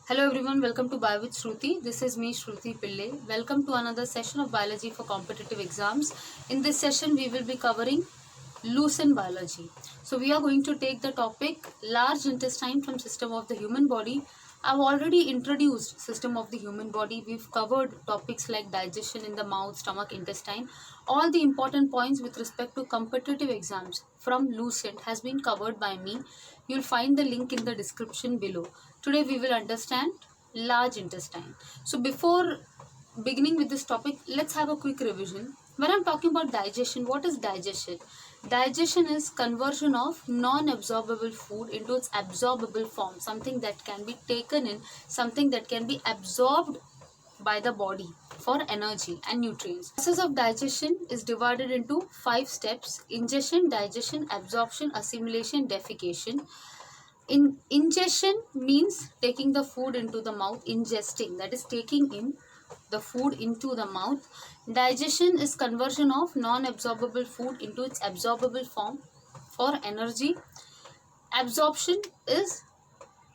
Hello everyone, welcome to Bio with Shruti. This is me, Shruti Pillai. Welcome to another session of biology for competitive exams. In this session, we will be covering Lucent biology. So we are going to take the topic large intestine from system of the human body. I've already introduced system of the human body. We've covered topics like digestion in the mouth, stomach, intestine. All the important points with respect to competitive exams from Lucent has been covered by me. You'll find the link in the description below. Today we will understand large intestine. So before beginning with this topic, let's have a quick revision. When I'm talking about digestion, what is digestion? Digestion is conversion of non-absorbable food into its absorbable form, something that can be taken in, something that can be absorbed by the body for energy and nutrients. The process of digestion is divided into 5 steps: ingestion, digestion, absorption, assimilation, defecation. Ingestion means taking the food into the mouth, ingesting, that is taking in the food into the mouth. Digestion is conversion of non-absorbable food into its absorbable form for energy. Absorption is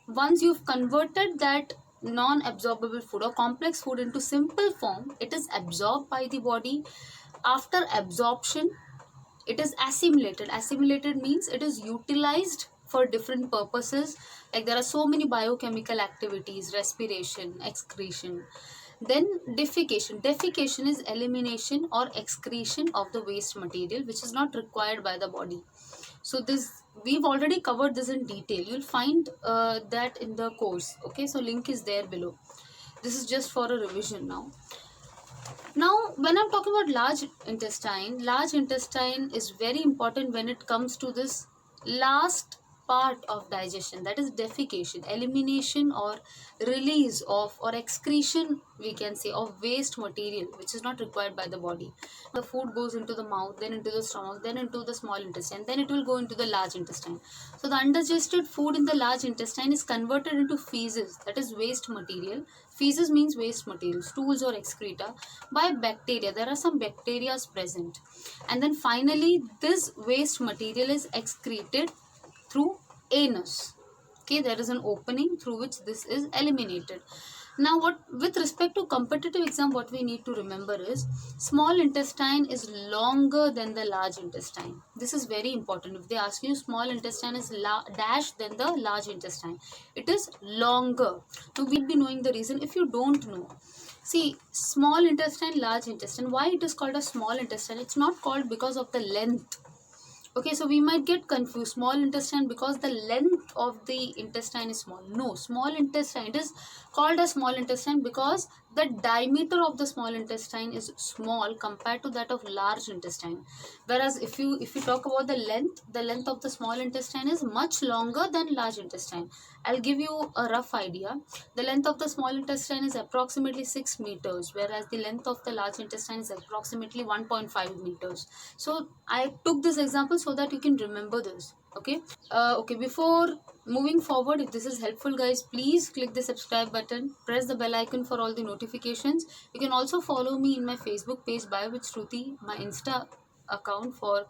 once you've converted that non-absorbable food or complex food into simple form, it is absorbed by the body. After absorption, it is assimilated. Assimilated means it is utilized for different purposes. Like there are so many biochemical activities: respiration, excretion. Then defecation. Defecation is elimination or excretion of the waste material which is not required by the body. So this we've already covered this in detail. You'll find that in the course. Okay, so link is there below. This is just for a revision now. Now, when I'm talking about large intestine is very important when it comes to this last part of digestion, that is defecation, elimination or release of or excretion, we can say, of waste material which is not required by the body. The food goes into the mouth, then into the stomach, then into the small intestine, then it will go into the large intestine. So the undigested food in the large intestine is converted into feces, that is waste material. Feces means waste material, stools or excreta, by bacteria. There are some bacteria present, and then finally this waste material is excreted through anus. Okay, there is an opening through which this is eliminated. Now, what with respect to competitive exam, what we need to remember is small intestine is longer than the large intestine. This is very important. If they ask you small intestine is dash than the large intestine, it is longer. So we'll be knowing the reason. If you don't know, see, small intestine, large intestine, why it is called a small intestine? It's not called because of the length. Okay, so we might get confused. Small intestine because the length of the intestine is small. No, small intestine, it is called a small intestine because the diameter of the small intestine is small compared to that of large intestine. Whereas if you talk about the length of the small intestine is much longer than large intestine. I'll give you a rough idea. The length of the small intestine is approximately 6 meters, whereas the length of the large intestine is approximately 1.5 meters. So I took this example so that you can remember this. Okay. Okay, before moving forward, if this is helpful, guys, please click the subscribe button, press the bell icon for all the notifications. You can also follow me in my Facebook page, Bio with Shruti, my Insta account for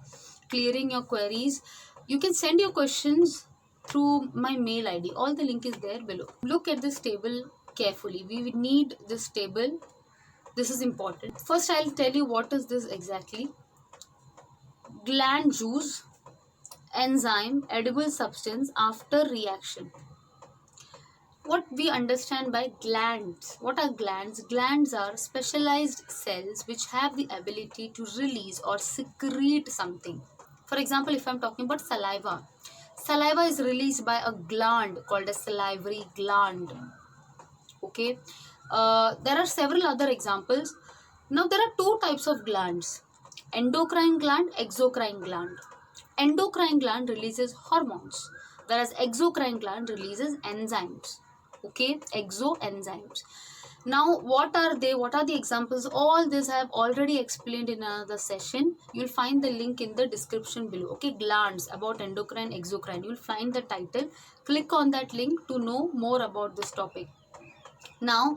clearing your queries. You can send your questions through my mail ID. All the link is there below. Look at this table carefully. We will need this table. This is important. First, I'll tell you what is this exactly. Gland juice, enzyme, edible substance after reaction. What we understand by glands? What are glands? Glands are specialized cells which have the ability to release or secrete something. For example, if I'm talking about saliva, saliva is released by a gland called a salivary gland. Okay, there are several other examples. Now there are two types of glands: endocrine gland, exocrine gland. Endocrine gland releases hormones, whereas exocrine gland releases enzymes. Okay, exoenzymes. Now, what are they? What are the examples? All this I have already explained in another session. You'll find the link in the description below. Okay, glands, about endocrine, exocrine. You'll find the title. Click on that link to know more about this topic. Now,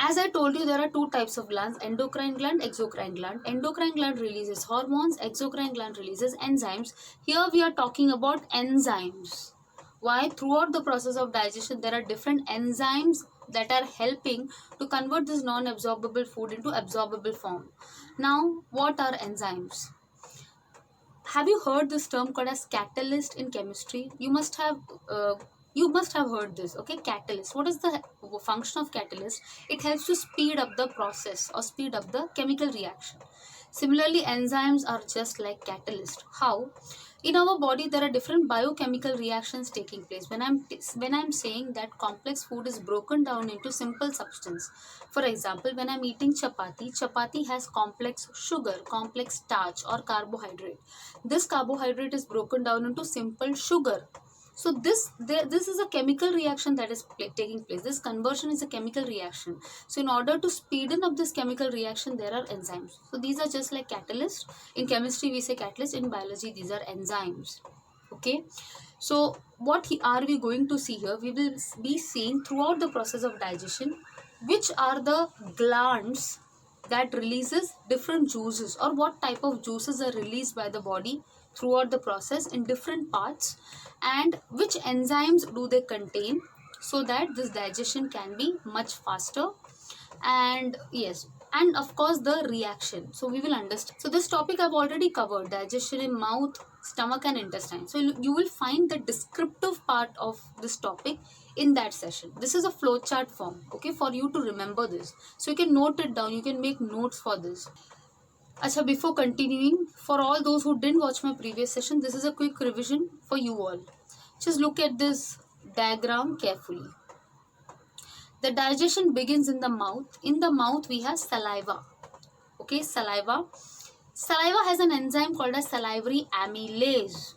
as I told you, there are two types of glands: endocrine gland, exocrine gland. Endocrine gland releases hormones, exocrine gland releases enzymes. Here we are talking about enzymes. Why? Throughout the process of digestion, there are different enzymes that are helping to convert this non-absorbable food into absorbable form. Now, what are enzymes? Have you heard this term called as catalyst in chemistry? Uh, you must have heard this. Okay, catalyst. What is the function of catalyst? It helps to speed up the process or speed up the chemical reaction. Similarly, enzymes are just like catalyst. How? In our body, there are different biochemical reactions taking place. When I'm saying that complex food is broken down into simple substance. For example, when I'm eating chapati, chapati has complex sugar, complex starch, or carbohydrate. This carbohydrate is broken down into simple sugar. So this is a chemical reaction that is taking place. This conversion is a chemical reaction. So in order to speeden up this chemical reaction, there are enzymes. So these are just like catalysts. In chemistry, we say catalyst. In biology, these are enzymes. Okay. So are we going to see here? We will be seeing throughout the process of digestion, which are the glands that releases different juices, or what type of juices are released by the body throughout the process in different parts, and which enzymes do they contain, so that this digestion can be much faster. And yes, and of course the reaction, so we will understand. So this topic I've already covered: digestion in mouth, stomach and intestine. So you will find the descriptive part of this topic in that session. This is a flowchart form, okay, for you to remember this. So you can note it down, you can make notes for this. Acha, before continuing, for all those who didn't watch my previous session, this is a quick revision for you all. Just look at this diagram carefully. The digestion begins in the mouth. In the mouth, we have saliva. Okay, saliva. Saliva has an enzyme called as salivary amylase.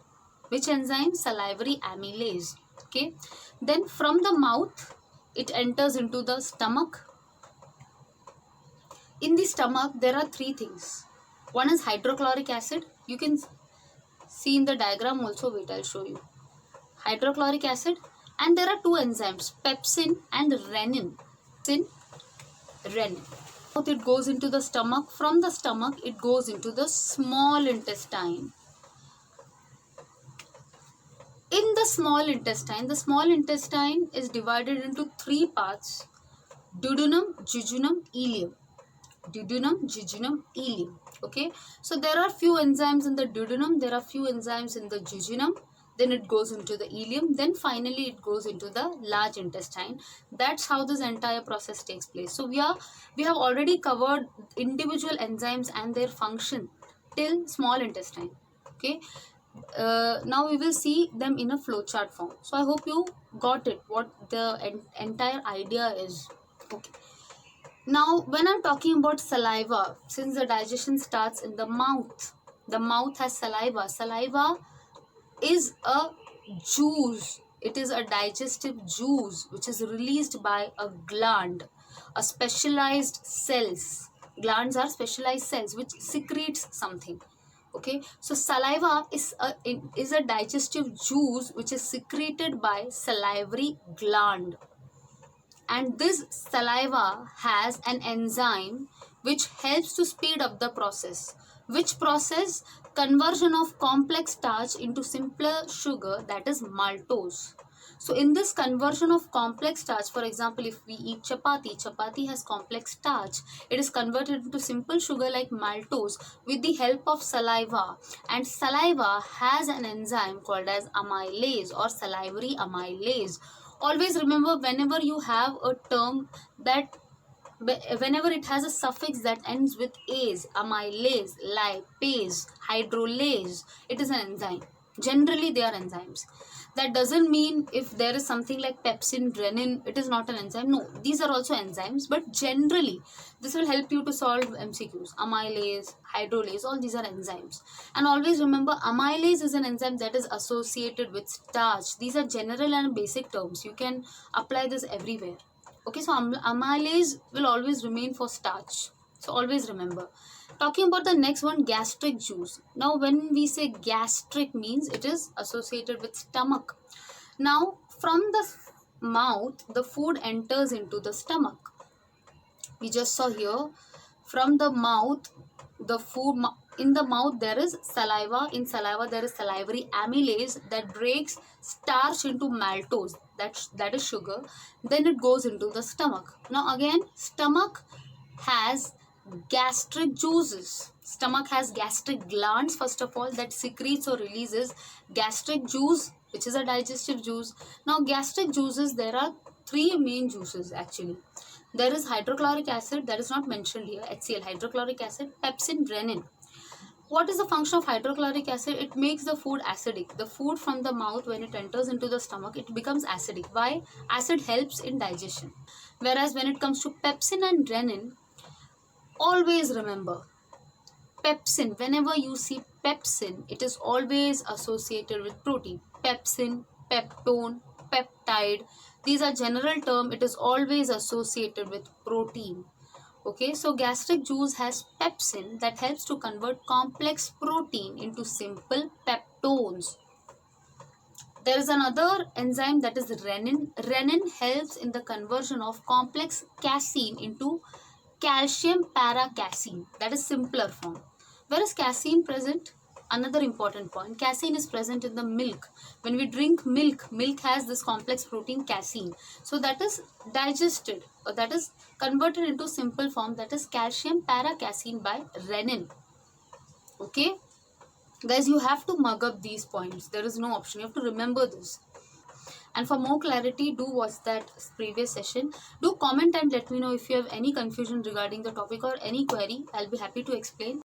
Which enzyme? Salivary amylase. Okay. Then from the mouth, it enters into the stomach. In the stomach, there are three things. One is hydrochloric acid. You can see in the diagram also. Wait, I'll show you. Hydrochloric acid. And there are two enzymes, pepsin and renin. Renin. It goes into the stomach. From the stomach, it goes into the small intestine. In the small intestine is divided into three parts: duodenum, jejunum, ileum. Duodenum, jejunum, ileum. Okay, so there are few enzymes in the duodenum, there are few enzymes in the jejunum, then it goes into the ileum, then finally it goes into the large intestine. That's how this entire process takes place. So we have already covered individual enzymes and their function till small intestine. Okay, now we will see them in a flowchart form. So I hope you got it, what the entire idea is. Okay. Now, when I'm talking about saliva, since the digestion starts in the mouth has saliva. Saliva is a juice. It is a digestive juice which is released by a gland, a specialized cells. Glands are specialized cells which secretes something. Okay, so saliva is a digestive juice which is secreted by salivary gland. And this saliva has an enzyme which helps to speed up the process. Which process? Conversion of complex starch into simpler sugar, that is maltose. So in this conversion of complex starch, for example, if we eat chapati has complex starch. It is converted into simple sugar like maltose with the help of saliva. And saliva has an enzyme called as amylase or salivary amylase. Always remember, whenever you have a term that whenever it has a suffix that ends with ase, amylase, lipase, hydrolase, it is an enzyme. Generally they are enzymes. That doesn't mean if there is something like pepsin, renin, it is not an enzyme. No, these are also enzymes, but generally this will help you to solve MCQs. Amylase, hydrolase, all these are enzymes. And always remember, amylase is an enzyme that is associated with starch. These are general and basic terms. You can apply this everywhere. Okay, so amylase will always remain for starch. So always remember. Talking about the next one, gastric juice. Now when we say gastric, means it is associated with stomach. Now from the mouth, the food enters into the stomach. We just saw here, from the mouth, the food in the mouth there is saliva. In saliva there is salivary amylase that breaks starch into maltose, that is sugar. Then it goes into the stomach. Now again, stomach has gastric juices. Stomach has gastric glands, first of all, that secretes or releases gastric juice, which is a digestive juice. Now gastric juices, there are three main juices actually. There is hydrochloric acid, that is not mentioned here, HCl, hydrochloric acid, pepsin, renin. What is the function of hydrochloric acid? It makes the food acidic. The food from the mouth, when it enters into the stomach, it becomes acidic. Why? Acid helps in digestion. Whereas when it comes to pepsin and renin, always remember, pepsin, whenever you see pepsin, it is always associated with protein. Pepsin, peptone, peptide, these are general term. It is always associated with protein. Okay, so gastric juice has pepsin that helps to convert complex protein into simple peptones. There is another enzyme, that is renin. Renin helps in the conversion of complex casein into calcium para-casein, that is simpler form. Where is casein present? Another important point, casein is present in the milk. When we drink milk, milk has this complex protein casein. So that is digested, or that is converted into simple form, that is calcium para-casein by renin. Okay, guys, you have to mug up these points. There is no option. You have to remember this. And for more clarity, do watch that previous session. Do comment and let me know if you have any confusion regarding the topic or any query. I'll be happy to explain.